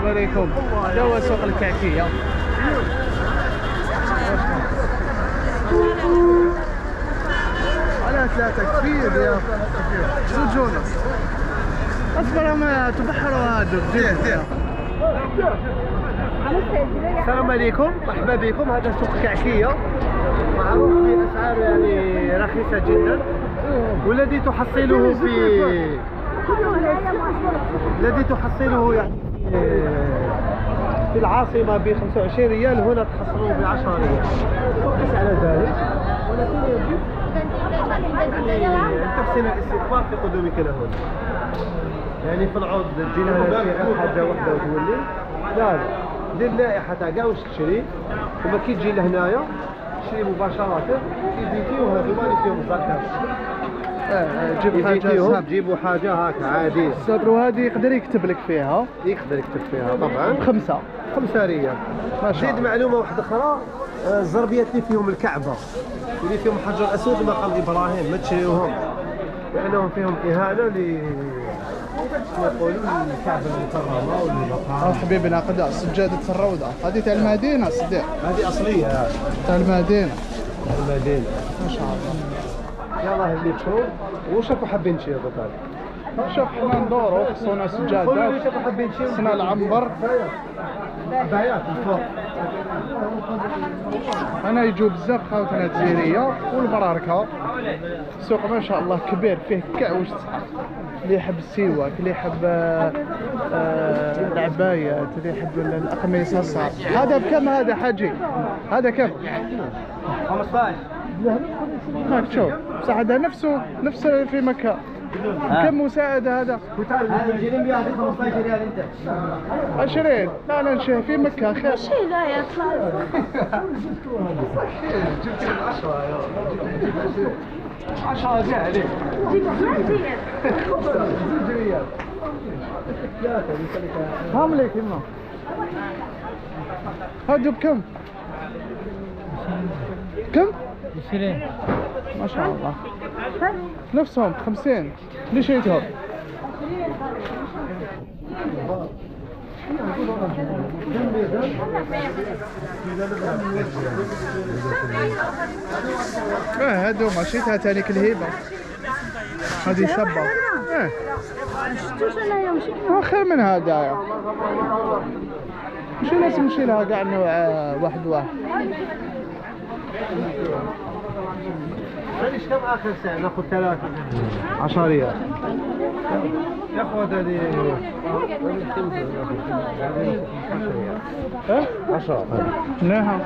عليكم. هذا هو سوق الكعكية. على 3 كثير يا سجونة. اصبر ما تبحروا هادو. السلام عليكم، مرحبا بكم. هذا سوق كعكية معروف بأسعار يعني رخيصة جدا، والذي تحصله يعني في العاصمة ب 25 ريال، هنا تحصله ب 10 ريال. وقس على ذلك، ولكن يجب أن تحسن الاستثمار في قدومك لهنا. يعني في العوض تجي لها حاجة واحدة وتولي، لا دير لائحة تاع كاع واش تشري، وما كي تجي لهنايا تشري مباشرة يزيديو هذوما اللي فيهم الزكاة. جيب حاجة، تجيبوا حاجة هاكا عادية. صبروا هذه يقدر يكتب لك فيها. يقدر يكتب فيها طبعا. ب5 ريال. زيد معلومة واحدة أخرى، الزربيات اللي فيهم الكعبة واللي فيهم حجر أسود مقام إبراهيم ما تشريوهم، لأنهم فيهم إهانة يقولون الكعبة المكرمة والمقام. حبيبنا قدا سجادة الروضة هذه تاع المدينة صديق. هذه أصلية تاع المدينة. ما شاء الله. يلاه اللي تشوف وشوفوا حابين تشيروا طيب. شوف حنا ندورو خصونا سجادات، شوفوا حابين تشيروا خصنا العنبر بايات الفوق. انا يجوا بزاف خاوتنا الجزائريه والبراركه. السوق ما شاء الله كبير، فيه كاع واش تسحق. اللي يحب السواك، اللي يحب العبايات، اللي يحب الاقمصه الصعب. هذا بكم هذا حاجي؟ هذا كم؟ 15. هاك شوف بصح هذا نفس في مكة. كم مساعدة هذا؟ هذا الجريم بياخذ 15 ريال انت. 20. لا نشوف في مكة خير. شيء لا يطلع. جبت لك 10 يا 10 جاء عليك. هام ليك يما. هادو بكم؟ كم؟ 20. ما شاء الله. نفسهم 50. ليش شريتهم؟ هادو ما شريتها تانيك الهيبة. هذه شابة. خير من هذا. مش لازم نمشي لها كاع نوع واحد. معليش كم اخر ساعة ناخذ 3 10 ريال ياخذ هذه 10. نعم.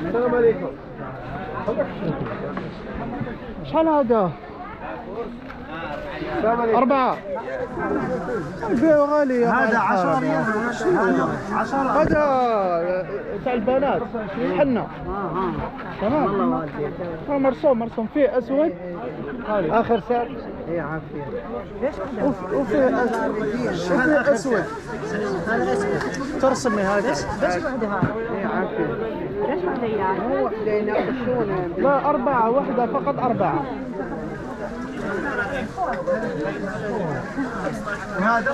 السلام عليكم. شحال هذا؟ 4. البيع غالي. هذا 10 ريال. هذا تاع البنات حنا. تمام. مرسوم فيه اسود. اخر سعر. اي عافيه. وفيه اسود. هذا اسود. ترسمي هذا. بس وحده هذا. اي عافيه. ليش وحده يعني؟ هو وحده يناقشون. لا 4 وحده فقط 4. وهذا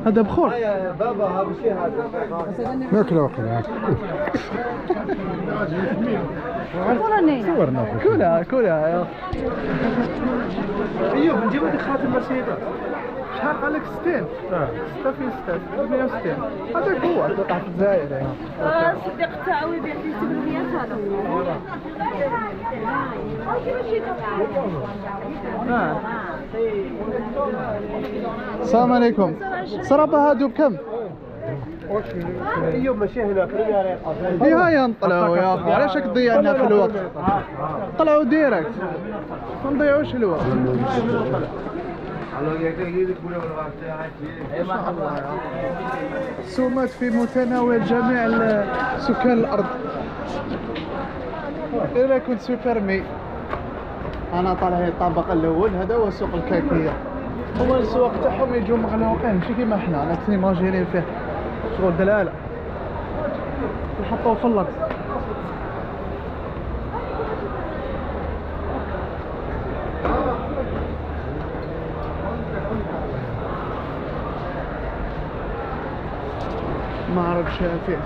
هذا بخور. بابا هذا شيء هذا ناكله صورنا كلها. ايوب نجيب لك خاتم مرسيدس. شحال قال لك 60؟ 6 في 6 160. هذاك هو توقع في الجزائر يعني. صديق تاعو يبيع فيه 800 هذا. السلام عليكم. صرابة هادو بكم؟ ايوب ماشي هنا دي هاي نطلعوا يا اخي، علاش راك تضيعنا في الوقت؟ طلعوا ديريكت ما نضيعوش الوقت. السومات في متناول جميع سكان الارض. اذا كنت سوبرمي انا طالع الطابق الاول. هذا هو سوق الكاكية. هما السواق تاعهم يجوا مغلوقين ماشي كيما حنا لكن ماجيرين فيه شغل دلاله يحطوه في الارض. ما اعرفش فين.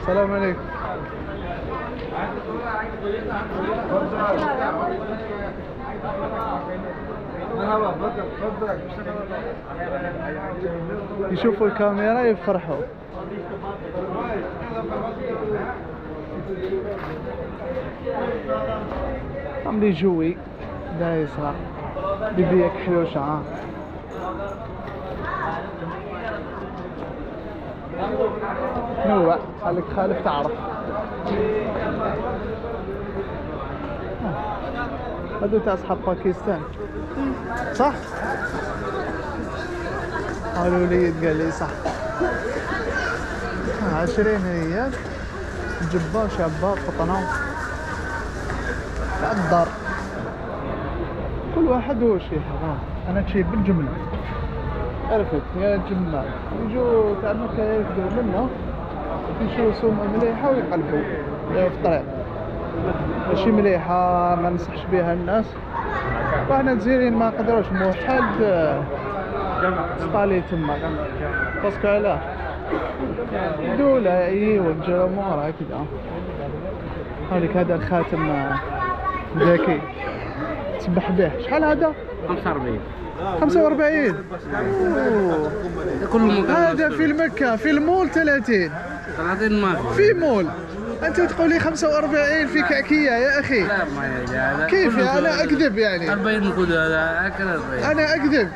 السلام عليكم. يشوفوا الكاميرا يفرحوا. عمري جوي دايس بيبيك حلوشة ها. نوع خليك خالف تعرف. هذو تاع اصحاب باكستان صح؟ قالوا لي قال لي صح. 20 ريال جبة شابة قطنة الدار. كل واحد وش يحب. انا تشيب بالجملة عرفت يا جماعة يجوا تاع مكة ياكلوا منه يشوفوا سومة مليحة ويقلبوا في الطريق. ماشي مليحة ما ننصحش بها الناس. وحنا الجزائريين ما نقدروش موحد سطالي تما باسكو علاه دولة ايوا الجرى مورا كدا. هذيك هذا الخاتم ذكي تسبح به. شحال هذا؟ 45. 45 كل هذا في المكة في المول 30 ما في مول. انت تقول لي 45 في كعكية يا اخي. لا ما هذا كيف انا اكذب يعني؟ 40 نقول هذا اكل 40. انا اكذب.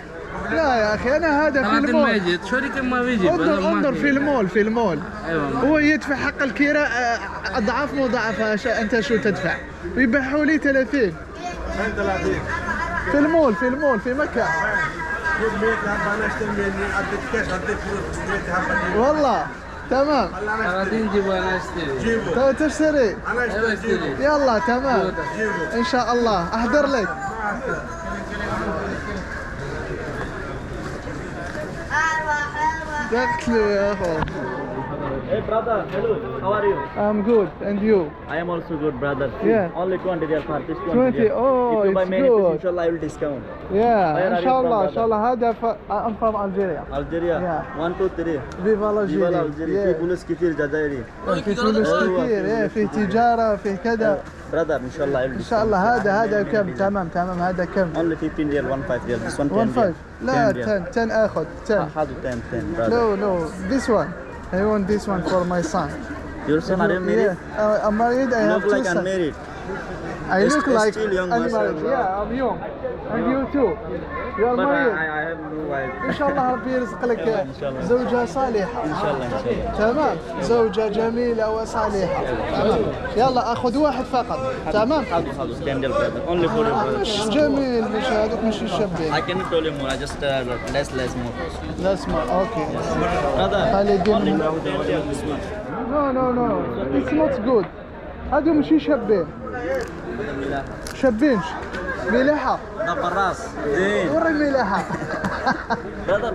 لا يا اخي انا هذا في المول. ما يجي شركة ما بيجي. انظر في المول في المول. ايوه هو يدفع حق الكراء اضعاف مضاعفة. انت شو تدفع؟ ويبيعوا لي 30 في المول في مكة. والله تمام. 30 جيبوا انا اشتري. تشتري؟ ايوه اشتري. يلا تمام ان شاء الله احضر لك. قلت له يا اخو. Hey brother, hello, how are you? I'm good and you? I am also good brother. Yeah. Only 20 real for this 20, real. oh, if you buy it's many good. pieces, inshallah I will discount. Yeah Where ان are you شاء from, الله ان brother? شاء الله. هذا I'm from Algeria. Algeria. Yeah. 1 2 3. فيفا Viva الجيري. Algeria. في فلوس كتير جزائري. في فلوس كثير فيه تجارة فيه كذا. Brother, inshallah I will ان شاء الله. هذا كم؟ تمام هذا كم؟ Only 15 real, 1 5 real. This one 10 1 5. real. لا 10 real. 10 اخذ 10. هذا 10 brother. No this one. I want this one for my son. Your son are you married? Yeah, I'm married. I have Look like 2 sons. unmarried. I look like Still young, unmarried. mashallah. Yeah, I'm young. And you too. You are But married. I have no wife. إن شاء الله ربي يرزق لك إن شاء الله. زوجة صالحة. إن شاء الله. تمام. زوجة جميلة وصالحة. تمام. يلا أخذ واحد فقط. تمام. هذا 10 real brother. Only for you brother. مش جميل مش هذوك مش الشابين. I cannot tell you more. I just less more. لا اسمع. أوكي. Brother, خالدين. only this one. No. It's not good. هذو مش شابين. شابين. ملاحة. ده براس زين وري الملاحة. brother